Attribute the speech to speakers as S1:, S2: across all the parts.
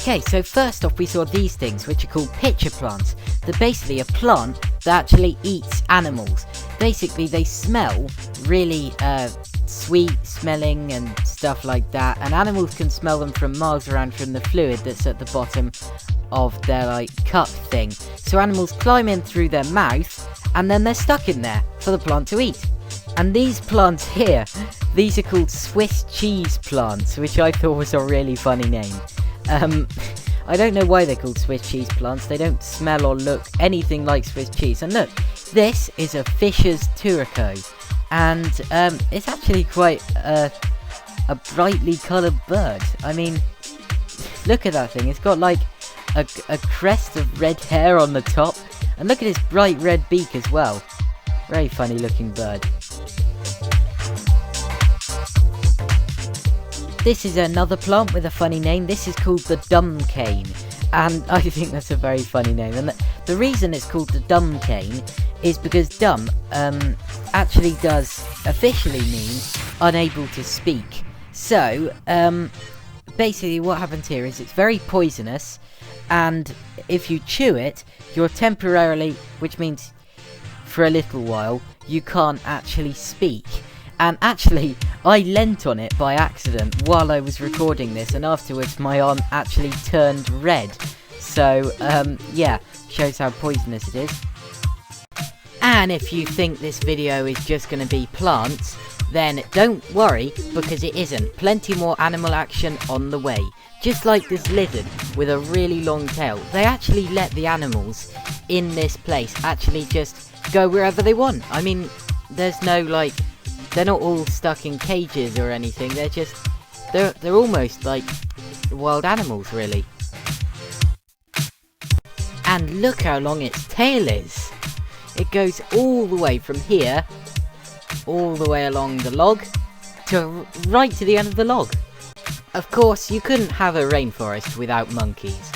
S1: Okay, so first off we saw these things, which are called pitcher plants. They're basically a plant that actually eats animals. Basically they smell really sweet smelling and stuff like that, and animals can smell them from miles around from the fluid that's at the bottom of their cup thing. So animals climb in through their mouth and then they're stuck in there for the plant to eat. And these plants here, these are called Swiss cheese plants, which I thought was a really funny name. I don't know why they're called Swiss cheese plants. They don't smell or look anything like Swiss cheese. And look, this is a Fisher's Turco, and it's actually quite a brightly coloured bird. I mean, look at that thing. It's got like a crest of red hair on the top, and look at its bright red beak as well. Very funny looking bird. This is another plant with a funny name. This is called the dumb cane, and I think that's a very funny name. And the reason it's called the dumb cane is because dumb actually does officially mean unable to speak. So basically what happens here is it's very poisonous, and if you chew it, you're temporarily, which means for a little while, you can't actually speak. And actually, I leant on it by accident while I was recording this, and afterwards my arm actually turned red. So, yeah, shows how poisonous it is. And if you think this video is just going to be plants, then don't worry, because it isn't. Plenty more animal action on the way. Just like this lizard with a really long tail, they actually let the animals in this place actually just go wherever they want. I mean, there's no they're not all stuck in cages or anything. They're almost like wild animals, really. And look how long its tail is. It goes all the way from here, all the way along the log, to right to the end of the log. Of course, you couldn't have a rainforest without monkeys.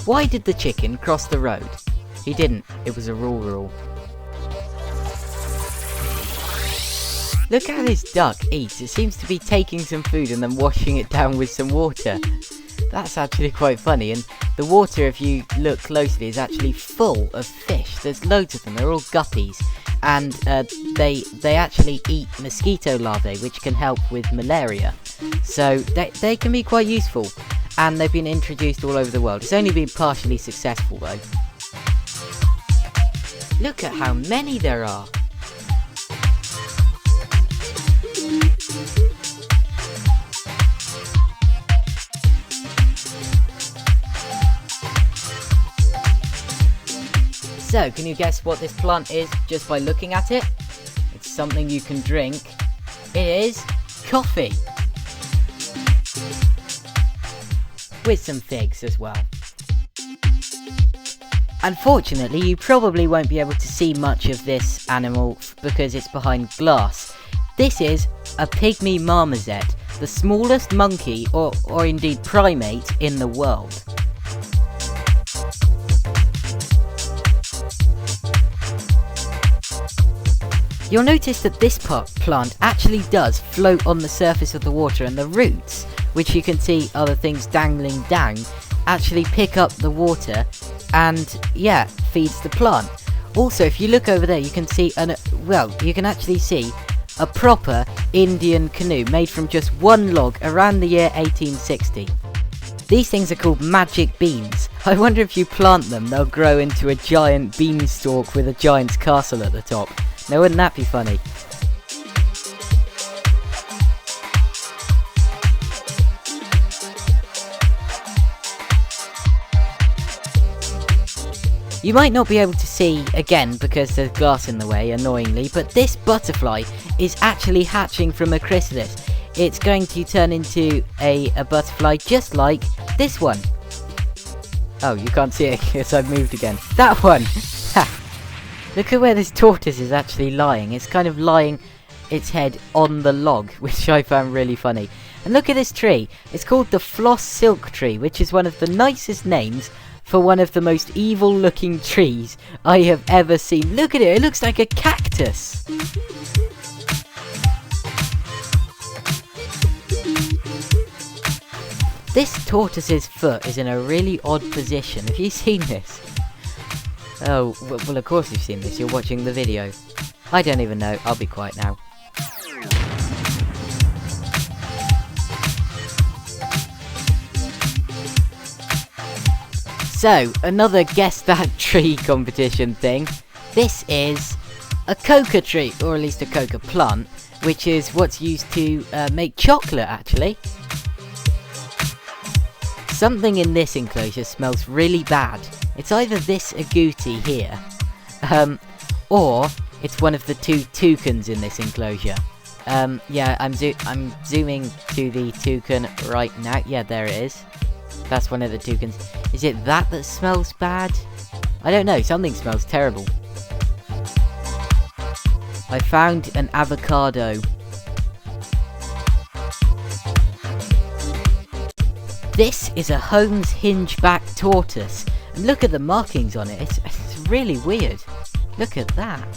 S1: Why did the chicken cross the road? He didn't. It was a rule. Look how this duck eats. It seems to be taking some food and then washing it down with some water. That's actually quite funny, and the water, if you look closely, is actually full of fish. There's loads of them. They're all guppies, and they actually eat mosquito larvae, which can help with malaria. So they can be quite useful. And they've been introduced all over the world. It's only been partially successful though. Look at how many there are. So, can you guess what this plant is just by looking at it? It's something you can drink. It is coffee. With some figs as well. Unfortunately, you probably won't be able to see much of this animal because it's behind glass. This is a pygmy marmoset, the smallest monkey or indeed primate in the world. You'll notice that this plant actually does float on the surface of the water, and the roots, which you can see are the things dangling down, actually pick up the water and, yeah, feeds the plant. Also, if you look over there, you can see, you can actually see a proper Indian canoe made from just one log around the year 1860. These things are called magic beans. I wonder if you plant them, they'll grow into a giant beanstalk with a giant's castle at the top. Now, wouldn't that be funny? You might not be able to see, again, because there's glass in the way, annoyingly, but this butterfly is actually hatching from a chrysalis. It's going to turn into a butterfly just like this one. Oh, you can't see it because I've moved again. That one! Look at where this tortoise is actually lying. It's kind of lying its head on the log, which I found really funny. And look at this tree. It's called the Floss Silk Tree, which is one of the nicest names for one of the most evil looking trees I have ever seen. Look at it, it looks like a cactus. This tortoise's foot is in a really odd position. Have you seen this? Oh, well of course you've seen this, you're watching the video. I don't even know, I'll be quiet now. So, another guess that tree competition thing. This is a coca tree, or at least a coca plant, which is what's used to make chocolate actually. Something in this enclosure smells really bad. It's either this agouti here, or it's one of the two toucans in this enclosure. Yeah, I'm zooming to the toucan right now. Yeah, there it is. That's one of the toucans. Is it that smells bad? I don't know, something smells terrible. I found an avocado. This is a Holmes hingeback tortoise. And look at the markings on it, it's really weird. Look at that.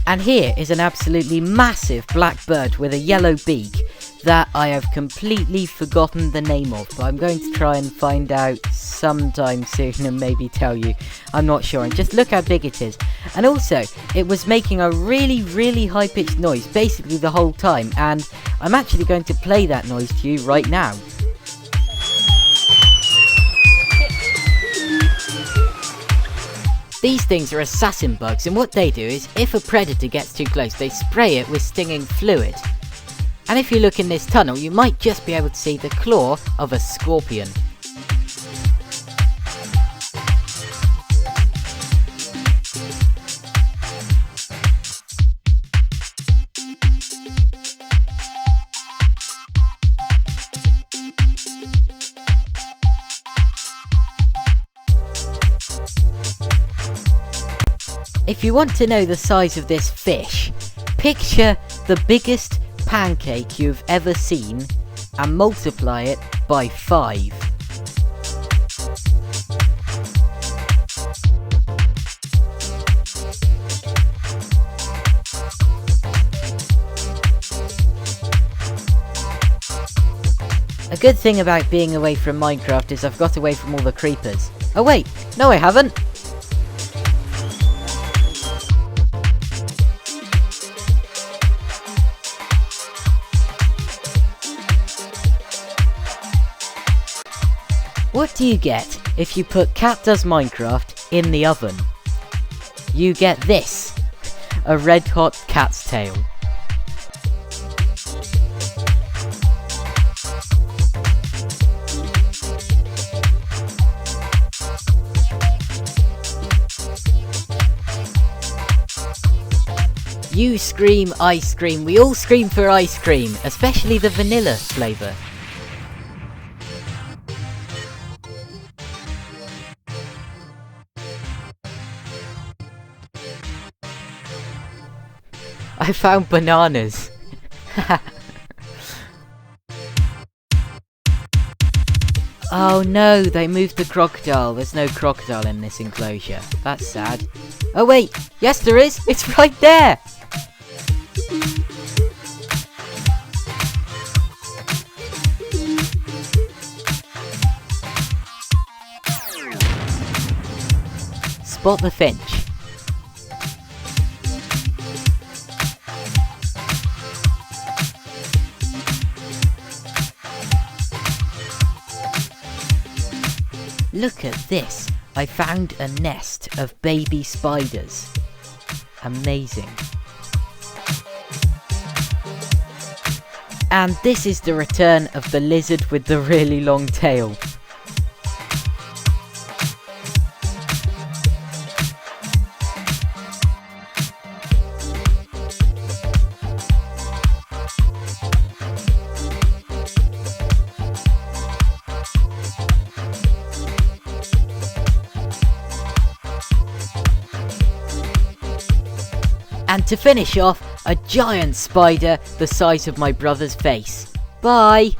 S1: And here is an absolutely massive black bird with a yellow beak that I have completely forgotten the name of, but I'm going to try and find out sometime soon and maybe tell you. I'm not sure, and just look how big it is. And also, it was making a really high-pitched noise basically the whole time, and I'm actually going to play that noise to you right now. These things are assassin bugs, and what they do is, if a predator gets too close, they spray it with stinging fluid. And if you look in this tunnel, you might just be able to see the claw of a scorpion. If you want to know the size of this fish, picture the biggest pancake you've ever seen and multiply it by 5. A good thing about being away from Minecraft is I've got away from all the creepers. Oh wait, no I haven't! What do you get if you put Cat Does Minecraft in the oven? You get this, a red hot cat's tail. You scream ice cream, we all scream for ice cream, especially the vanilla flavour. I found bananas. Oh no, they moved the crocodile. There's no crocodile in this enclosure. That's sad. Oh wait, yes there is. It's right there. Spot the finch. Look at this! I found a nest of baby spiders. Amazing. And this is the return of the lizard with the really long tail. And to finish off, a giant spider the size of my brother's face. Bye!